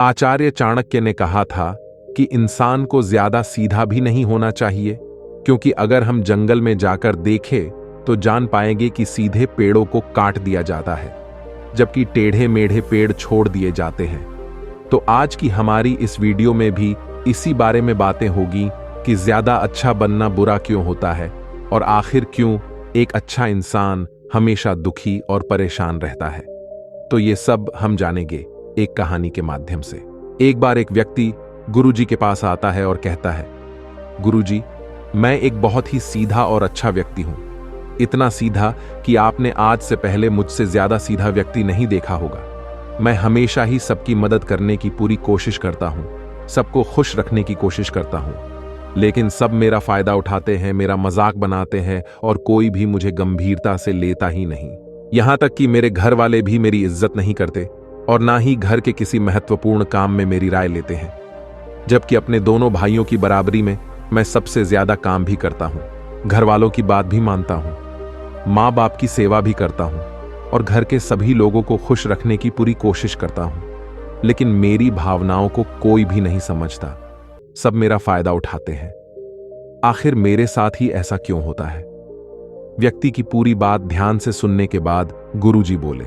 आचार्य चाणक्य ने कहा था कि इंसान को ज्यादा सीधा भी नहीं होना चाहिए, क्योंकि अगर हम जंगल में जाकर देखें तो जान पाएंगे कि सीधे पेड़ों को काट दिया जाता है, जबकि टेढ़े मेढ़े पेड़ छोड़ दिए जाते हैं। तो आज की हमारी इस वीडियो में भी इसी बारे में बातें होगी कि ज्यादा अच्छा बनना बुरा क्यों होता है और आखिर क्यों एक अच्छा इंसान हमेशा दुखी और परेशान रहता है। तो ये सब हम जानेंगे एक कहानी के माध्यम से। एक बार एक व्यक्ति गुरुजी के पास आता है और कहता है, गुरुजी, मैं एक बहुत ही सीधा और अच्छा व्यक्ति हूं, इतना सीधा कि आपने आज से पहले मुझसे ज्यादा सीधा व्यक्ति नहीं देखा होगा। मैं हमेशा ही सबकी मदद करने की पूरी कोशिश करता हूं, सबको खुश रखने की कोशिश करता हूं, लेकिन सब मेरा फायदा उठाते हैं, मेरा मजाक बनाते हैं और कोई भी मुझे गंभीरता से लेता ही नहीं। यहां तक कि मेरे घर वाले भी मेरी इज्जत नहीं करते और ना ही घर के किसी महत्वपूर्ण काम में मेरी राय लेते हैं, जबकि अपने दोनों भाइयों की बराबरी में मैं सबसे ज्यादा काम भी करता हूं, घर वालों की बात भी मानता हूं, माँ बाप की सेवा भी करता हूं और घर के सभी लोगों को खुश रखने की पूरी कोशिश करता हूं, लेकिन मेरी भावनाओं को कोई भी नहीं समझता, सब मेरा फायदा उठाते हैं। आखिर मेरे साथ ही ऐसा क्यों होता है? व्यक्ति की पूरी बात ध्यान से सुनने के बाद गुरुजी बोले,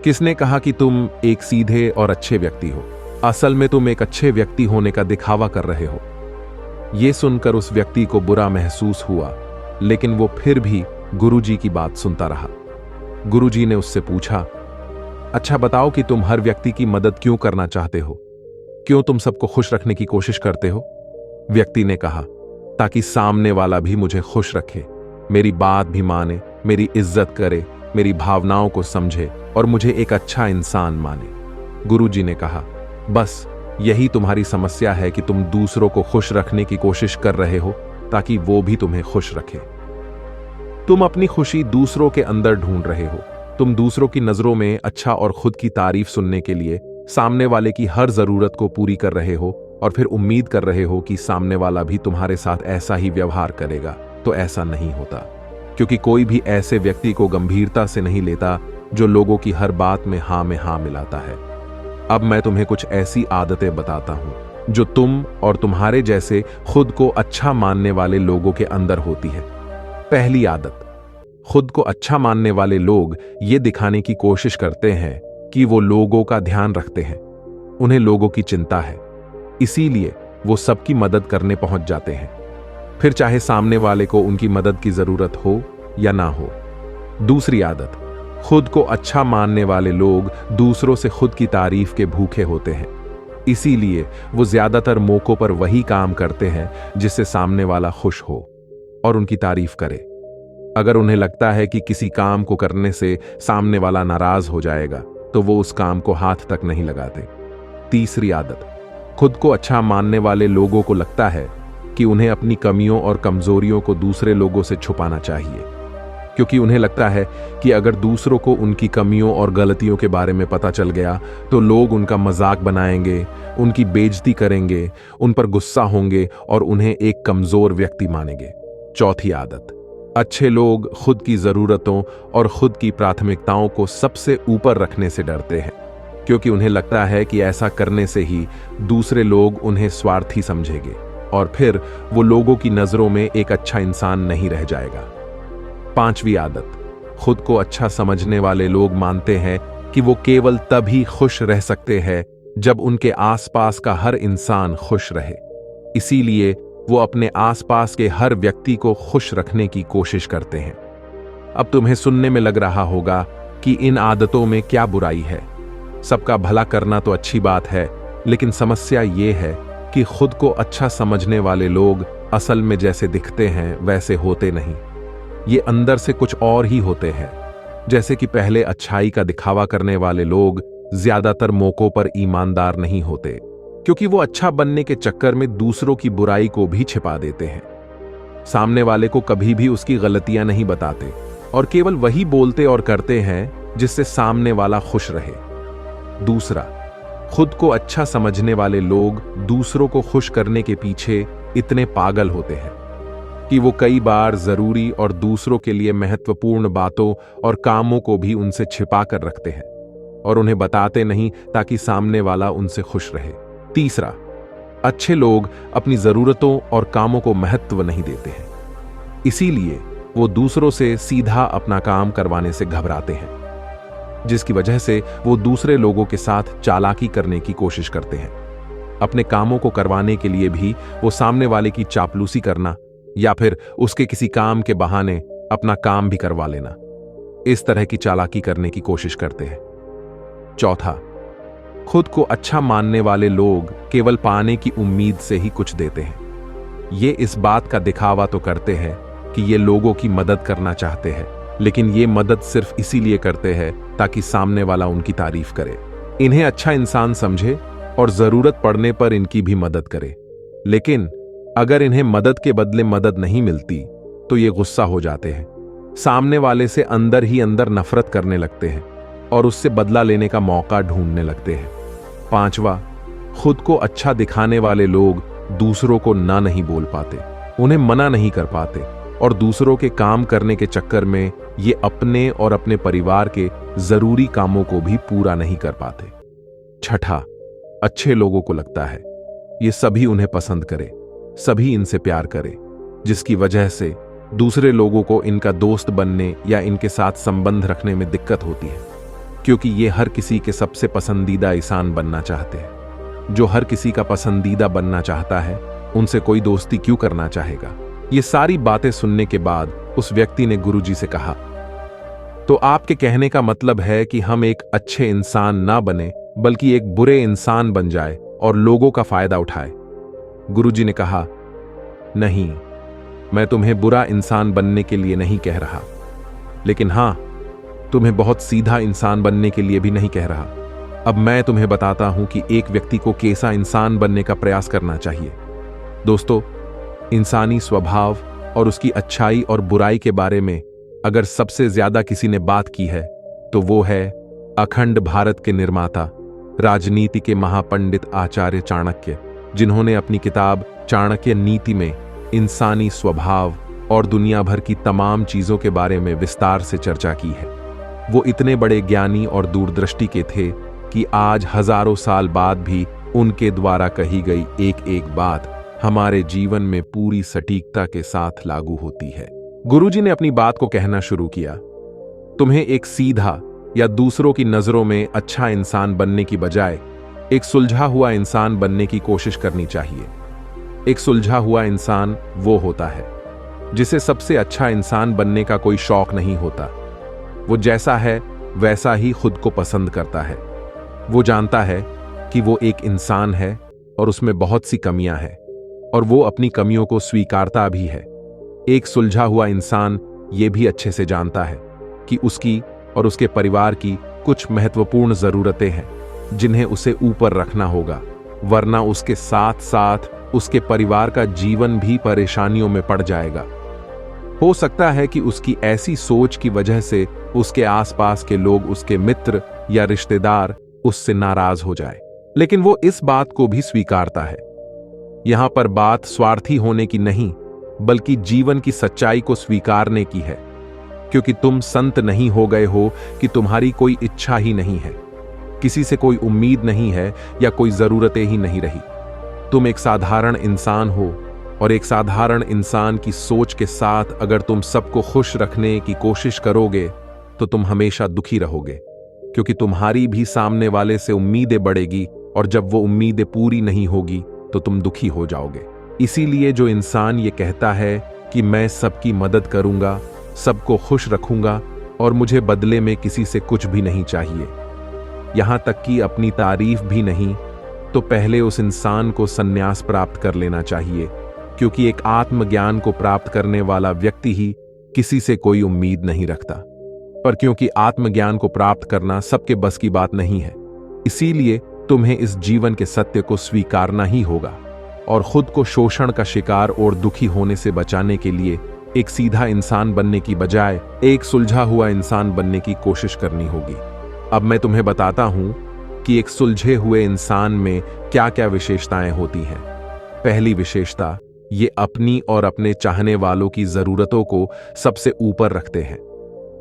किसने कहा कि तुम एक सीधे और अच्छे व्यक्ति हो? असल में तुम एक अच्छे व्यक्ति होने का दिखावा कर रहे हो। यह सुनकर उस व्यक्ति को बुरा महसूस हुआ, लेकिन वो फिर भी गुरुजी की बात सुनता रहा। गुरुजी ने उससे पूछा, अच्छा बताओ कि तुम हर व्यक्ति की मदद क्यों करना चाहते हो? क्यों तुम सबको खुश रखने की कोशिश करते हो? व्यक्ति ने कहा, ताकि सामने वाला भी मुझे खुश रखे, मेरी बात भी माने, मेरी इज्जत करे, मेरी भावनाओं को समझे और मुझे एक अच्छा इंसान माने। गुरुजी ने कहा, बस यही तुम्हारी समस्या है कि तुम दूसरों को खुश रखने की कोशिश कर रहे हो ताकि वो भी तुम्हें खुश रखे। तुम अपनी खुशी दूसरों के अंदर ढूंढ रहे हो। तुम दूसरों की नजरों में अच्छा और खुद की तारीफ सुनने के लिए सामने वाले की हर जरूरत को पूरी कर रहे हो और फिर उम्मीद कर रहे हो कि सामने वाला भी तुम्हारे साथ ऐसा ही व्यवहार करेगा। तो ऐसा नहीं होता, क्योंकि कोई भी ऐसे व्यक्ति को गंभीरता से नहीं लेता जो लोगों की हर बात में हाँ मिलाता है। अब मैं तुम्हें कुछ ऐसी आदतें बताता हूं जो तुम और तुम्हारे जैसे खुद को अच्छा मानने वाले लोगों के अंदर होती है। पहली आदत, खुद को अच्छा मानने वाले लोग ये दिखाने की कोशिश करते हैं कि वो लोगों का ध्यान रखते हैं, उन्हें लोगों की चिंता है, इसीलिए वो सबकी मदद करने पहुंच जाते हैं, फिर चाहे सामने वाले को उनकी मदद की जरूरत हो या ना हो। दूसरी आदत, खुद को अच्छा मानने वाले लोग दूसरों से खुद की तारीफ के भूखे होते हैं, इसीलिए वो ज्यादातर मौकों पर वही काम करते हैं जिससे सामने वाला खुश हो और उनकी तारीफ करे। अगर उन्हें लगता है कि किसी काम को करने से सामने वाला नाराज हो जाएगा तो वो उस काम को हाथ तक नहीं लगाते। तीसरी आदत, खुद को अच्छा मानने वाले लोगों को लगता है कि उन्हें अपनी कमियों और कमजोरियों को दूसरे लोगों से छुपाना चाहिए, क्योंकि उन्हें लगता है कि अगर दूसरों को उनकी कमियों और गलतियों के बारे में पता चल गया तो लोग उनका मजाक बनाएंगे, उनकी बेइज्जती करेंगे, उन पर गुस्सा होंगे और उन्हें एक कमजोर व्यक्ति मानेंगे। चौथी आदत, अच्छे लोग खुद की जरूरतों और खुद की प्राथमिकताओं को सबसे ऊपर रखने से डरते हैं, क्योंकि उन्हें लगता है कि ऐसा करने से ही दूसरे लोग उन्हें स्वार्थी समझेंगे और फिर वो लोगों की नजरों में एक अच्छा इंसान नहीं रह जाएगा। पांचवी आदत, खुद को अच्छा समझने वाले लोग मानते हैं कि वो केवल तभी खुश रह सकते हैं जब उनके आसपास का हर इंसान खुश रहे, इसीलिए वो अपने आसपास के हर व्यक्ति को खुश रखने की कोशिश करते हैं। अब तुम्हें सुनने में लग रहा होगा कि इन आदतों में क्या बुराई है। सबका भला करना तो अच्छी बात है, लेकिन समस्या ये है कि खुद को अच्छा समझने वाले लोग असल में जैसे दिखते हैं वैसे होते नहीं। ये अंदर से कुछ और ही होते हैं। जैसे कि पहले अच्छाई का दिखावा करने वाले लोग ज्यादातर मौकों पर ईमानदार नहीं होते, क्योंकि वो अच्छा बनने के चक्कर में दूसरों की बुराई को भी छिपा देते हैं। सामने वाले को कभी भी उसकी गलतियां नहीं बताते और केवल वही बोलते और करते हैं जिससे सामने वाला खुश रहे। दूसरा, खुद को अच्छा समझने वाले लोग दूसरों को खुश करने के पीछे इतने पागल होते हैं कि वो कई बार जरूरी और दूसरों के लिए महत्वपूर्ण बातों और कामों को भी उनसे छिपा कर रखते हैं। और उन्हें बताते नहीं ताकि सामने वाला उनसे खुश रहे। तीसरा, अच्छे लोग अपनी जरूरतों और कामों को महत्व नहीं देते हैं, इसीलिए वो दूसरों से सीधा अपना काम करवाने से घबराते हैं, जिसकी वजह से वो दूसरे लोगों के साथ चालाकी करने की कोशिश करते हैं। अपने कामों को करवाने के लिए भी वो सामने वाले की चापलूसी करना या फिर उसके किसी काम के बहाने अपना काम भी करवा लेना, इस तरह की चालाकी करने की कोशिश करते हैं। चौथा, खुद को अच्छा मानने वाले लोग केवल पाने की उम्मीद से ही कुछ देते हैं। ये इस बात का दिखावा तो करते हैं कि ये लोगों की मदद करना चाहते हैं, लेकिन ये मदद सिर्फ इसीलिए करते हैं ताकि सामने वाला उनकी तारीफ करे, इन्हें अच्छा इंसान समझे और जरूरत पड़ने पर इनकी भी मदद करे। लेकिन अगर इन्हें मदद के बदले मदद नहीं मिलती तो ये गुस्सा हो जाते हैं, सामने वाले से अंदर ही अंदर नफरत करने लगते हैं और उससे बदला लेने का मौका ढूंढने लगते हैं। पांचवा, खुद को अच्छा दिखाने वाले लोग दूसरों को ना नहीं बोल पाते, उन्हें मना नहीं कर पाते और दूसरों के काम करने के चक्कर में ये अपने और अपने परिवार के जरूरी कामों को भी पूरा नहीं कर पाते। छठा, अच्छे लोगों को लगता है ये सभी उन्हें पसंद करे, सभी इनसे प्यार करे, जिसकी वजह से दूसरे लोगों को इनका दोस्त बनने या इनके साथ संबंध रखने में दिक्कत होती है, क्योंकि ये हर किसी के सबसे पसंदीदा इंसान बनना चाहते हैं। जो हर किसी का पसंदीदा बनना चाहता है उनसे कोई दोस्ती क्यों करना चाहेगा। ये सारी बातें सुनने के बाद उस व्यक्ति ने गुरुजी से कहा, तो आपके कहने का मतलब है कि हम एक अच्छे इंसान ना बने बल्कि एक बुरे इंसान बन जाए और लोगों का फायदा उठाए। गुरुजी ने कहा, नहीं, मैं तुम्हें बुरा इंसान बनने के लिए नहीं कह रहा, लेकिन हां, तुम्हें बहुत सीधा इंसान बनने के लिए भी नहीं कह रहा। अब मैं तुम्हें बताता हूं कि एक व्यक्ति को कैसा इंसान बनने का प्रयास करना चाहिए। दोस्तों, इंसानी स्वभाव और उसकी अच्छाई और बुराई के बारे में अगर सबसे ज्यादा किसी ने बात की है तो वो है अखंड भारत के निर्माता, राजनीति के महापंडित आचार्य चाणक्य, जिन्होंने अपनी किताब चाणक्य नीति में इंसानी स्वभाव और दुनिया भर की तमाम चीजों के बारे में विस्तार से चर्चा की है। वो इतने बड़े ज्ञानी और दूरदृष्टि के थे कि आज हजारों साल बाद भी उनके द्वारा कही गई एक एक बात हमारे जीवन में पूरी सटीकता के साथ लागू होती है। गुरुजी ने अपनी बात को कहना शुरू किया, तुम्हें एक सीधा या दूसरों की नजरों में अच्छा इंसान बनने की बजाय एक सुलझा हुआ इंसान बनने की कोशिश करनी चाहिए। एक सुलझा हुआ इंसान वो होता है जिसे सबसे अच्छा इंसान बनने का कोई शौक नहीं होता। वो जैसा है वैसा ही खुद को पसंद करता है। वो जानता है कि वो एक इंसान है और उसमें बहुत सी कमियां हैं और वो अपनी कमियों को स्वीकारता भी है। एक सुलझा हुआ इंसान ये भी अच्छे से जानता है कि उसकी और उसके परिवार की कुछ महत्वपूर्ण जरूरतें हैं जिन्हें उसे ऊपर रखना होगा, वरना उसके साथ साथ उसके परिवार का जीवन भी परेशानियों में पड़ जाएगा। हो सकता है कि उसकी ऐसी सोच की वजह से उसके आसपास के लोग, उसके मित्र या रिश्तेदार उससे नाराज हो जाए, लेकिन वो इस बात को भी स्वीकारता है। यहां पर बात स्वार्थी होने की नहीं बल्कि जीवन की सच्चाई को स्वीकारने की है, क्योंकि तुम संत नहीं हो गए हो कि तुम्हारी कोई इच्छा ही नहीं है, किसी से कोई उम्मीद नहीं है या कोई जरूरतें ही नहीं रही। तुम एक साधारण इंसान हो और एक साधारण इंसान की सोच के साथ अगर तुम सबको खुश रखने की कोशिश करोगे तो तुम हमेशा दुखी रहोगे, क्योंकि तुम्हारी भी सामने वाले से उम्मीदें बढ़ेगी और जब वो उम्मीदें पूरी नहीं होगी तो तुम दुखी हो जाओगे। इसीलिए जो इंसान ये कहता है कि मैं सबकी मदद करूंगा, सबको खुश रखूंगा और मुझे बदले में किसी से कुछ भी नहीं चाहिए, यहां तक कि अपनी तारीफ भी नहीं, तो पहले उस इंसान को संन्यास प्राप्त कर लेना चाहिए, क्योंकि एक आत्मज्ञान को प्राप्त करने वाला व्यक्ति ही किसी से कोई उम्मीद नहीं रखता। पर क्योंकि आत्मज्ञान को प्राप्त करना सबके बस की बात नहीं है, इसीलिए तुम्हें इस जीवन के सत्य को स्वीकारना ही होगा और खुद को शोषण का शिकार और दुखी होने से बचाने के लिए एक सीधा इंसान बनने की बजाय एक सुलझा हुआ इंसान बनने की कोशिश करनी होगी। अब मैं तुम्हें बताता हूं कि एक सुलझे हुए इंसान में क्या क्या विशेषताएं होती हैं। पहली विशेषता, ये अपनी और अपने चाहने वालों की जरूरतों को सबसे ऊपर रखते हैं।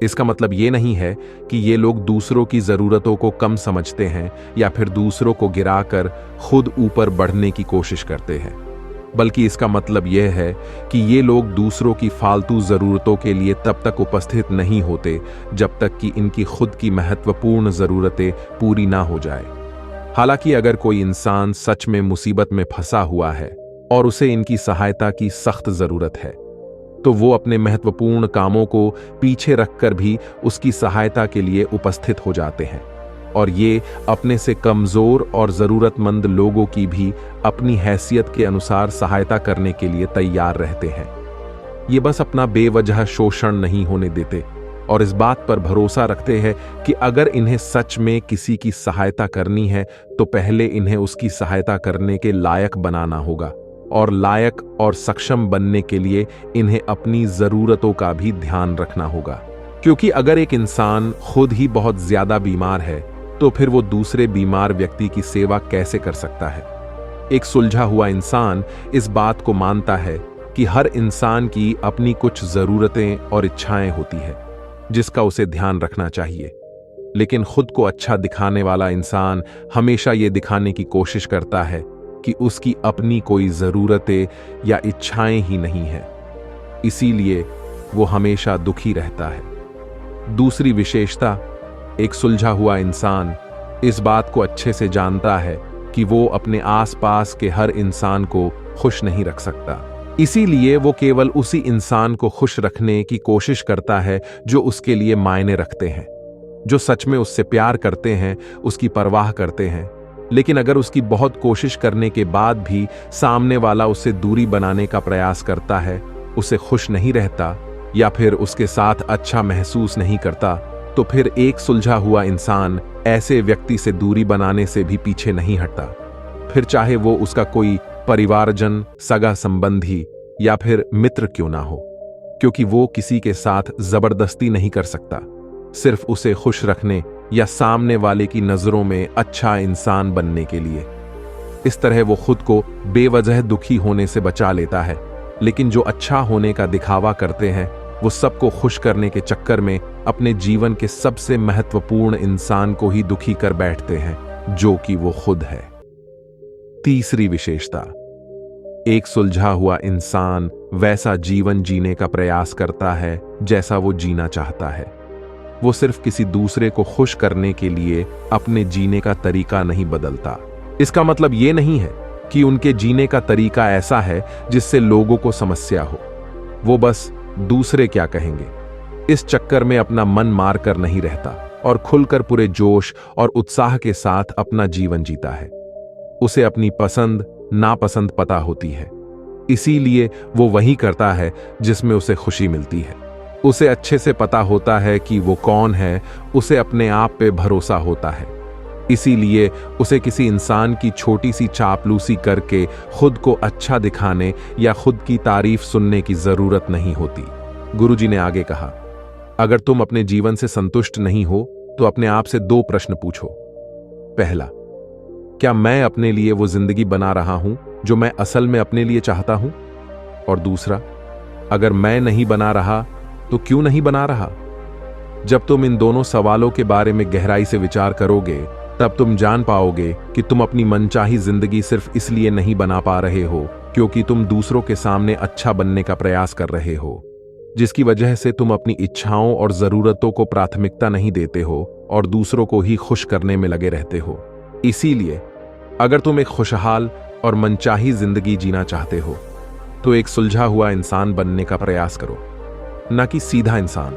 इसका मतलब ये नहीं है कि ये लोग दूसरों की जरूरतों को कम समझते हैं या फिर दूसरों को गिराकर खुद ऊपर बढ़ने की कोशिश करते हैं, बल्कि इसका मतलब यह है कि ये लोग दूसरों की फालतू जरूरतों के लिए तब तक उपस्थित नहीं होते जब तक कि इनकी खुद की महत्वपूर्ण जरूरतें पूरी ना हो जाए। हालांकि अगर कोई इंसान सच में मुसीबत में फंसा हुआ है और उसे इनकी सहायता की सख्त जरूरत है, तो वो अपने महत्वपूर्ण कामों को पीछे रखकर भी उसकी सहायता के लिए उपस्थित हो जाते हैं, और ये अपने से कमजोर और जरूरतमंद लोगों की भी अपनी हैसियत के अनुसार सहायता करने के लिए तैयार रहते हैं। ये बस अपना बेवजह शोषण नहीं होने देते और इस बात पर भरोसा रखते हैं कि अगर इन्हें सच में किसी की सहायता करनी है तो पहले इन्हें उसकी सहायता करने के लायक बनाना होगा, और लायक और सक्षम बनने के लिए इन्हें अपनी जरूरतों का भी ध्यान रखना होगा। क्योंकि अगर एक इंसान खुद ही बहुत ज्यादा बीमार है तो फिर वो दूसरे बीमार व्यक्ति की सेवा कैसे कर सकता है? एक सुलझा हुआ इंसान इस बात को मानता है कि हर इंसान की अपनी कुछ जरूरतें और इच्छाएं होती है जिसका उसे ध्यान रखना चाहिए, लेकिन खुद को अच्छा दिखाने वाला इंसान हमेशा ये दिखाने की कोशिश करता है कि उसकी अपनी कोई जरूरतें या इच्छाएं ही नहीं है, इसीलिए वो हमेशा दुखी रहता है। दूसरी विशेषता, एक सुलझा हुआ इंसान इस बात को अच्छे से जानता है कि वो अपने आसपास के हर इंसान को खुश नहीं रख सकता, इसीलिए वो केवल उसी इंसान को खुश रखने की कोशिश करता है जो उसके लिए मायने रखते हैं, जो सच में उससे प्यार करते हैं, उसकी परवाह करते हैं। लेकिन अगर उसकी बहुत कोशिश करने के बाद भी सामने वाला उससे दूरी बनाने का प्रयास करता है, उसे खुश नहीं रहता या फिर उसके साथ अच्छा महसूस नहीं करता, तो फिर एक सुलझा हुआ इंसान ऐसे व्यक्ति से दूरी बनाने से भी पीछे नहीं हटता, फिर चाहे वो उसका कोई परिवारजन, सगा संबंधी या फिर मित्र क्यों ना हो, क्योंकि वो किसी के साथ जबरदस्ती नहीं कर सकता, सिर्फ उसे खुश रखने या सामने वाले की नजरों में अच्छा इंसान बनने के लिए। इस तरह वो खुद को बेवजह दुखी होने से बचा लेता है, लेकिन जो अच्छा होने का दिखावा करते हैं वो सबको खुश करने के चक्कर में अपने जीवन के सबसे महत्वपूर्ण इंसान को ही दुखी कर बैठते हैं, जो कि वो खुद है। तीसरी विशेषता, एक सुलझा हुआ इंसान वैसा जीवन जीने का प्रयास करता है जैसा वो जीना चाहता है। वो सिर्फ किसी दूसरे को खुश करने के लिए अपने जीने का तरीका नहीं बदलता। इसका मतलब ये नहीं है कि उनके जीने का तरीका ऐसा है जिससे लोगों को समस्या हो। वो बस दूसरे क्या कहेंगे इस चक्कर में अपना मन मार कर नहीं रहता और खुलकर पूरे जोश और उत्साह के साथ अपना जीवन जीता है। उसे अपनी पसंद नापसंद पता होती है, इसीलिए वो वही करता है जिसमें उसे खुशी मिलती है। उसे अच्छे से पता होता है कि वो कौन है, उसे अपने आप पे भरोसा होता है, इसीलिए उसे किसी इंसान की छोटी सी चापलूसी करके खुद को अच्छा दिखाने या खुद की तारीफ सुनने की जरूरत नहीं होती। गुरुजी ने आगे कहा, अगर तुम अपने जीवन से संतुष्ट नहीं हो तो अपने आप से 2 प्रश्न पूछो। पहला, क्या मैं अपने लिए वो जिंदगी बना रहा हूं जो मैं असल में अपने लिए चाहता हूं? और दूसरा, अगर मैं नहीं बना रहा तो क्यों नहीं बना रहा? जब तुम इन दोनों सवालों के बारे में गहराई से विचार करोगे, तब तुम जान पाओगे कि तुम अपनी मनचाही जिंदगी सिर्फ इसलिए नहीं बना पा रहे हो क्योंकि तुम दूसरों के सामने अच्छा बनने का प्रयास कर रहे हो, जिसकी वजह से तुम अपनी इच्छाओं और जरूरतों को प्राथमिकता नहीं देते हो और दूसरों को ही खुश करने में लगे रहते हो। इसीलिए अगर तुम एक खुशहाल और मनचाही जिंदगी जीना चाहते हो तो एक सुलझा हुआ इंसान बनने का प्रयास करो, ना कि सीधा इंसान।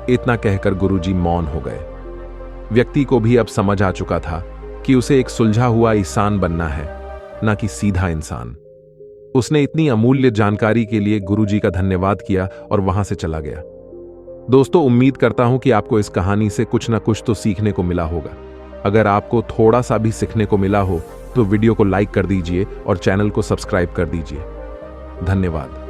इतना कहकर गुरुजी मौन हो गए। व्यक्ति को भी अब समझ आ चुका था कि उसे एक सुलझा हुआ इंसान बनना है, ना कि सीधा इंसान। उसने इतनी अमूल्य जानकारी के लिए गुरुजी का धन्यवाद किया और वहां से चला गया। दोस्तों, उम्मीद करता हूं कि आपको इस कहानी से कुछ ना कुछ तो सीखने को मिला होगा। अगर आपको थोड़ा सा भी सीखने को मिला हो तो वीडियो को लाइक कर दीजिए और चैनल को सब्सक्राइब कर दीजिए। धन्यवाद।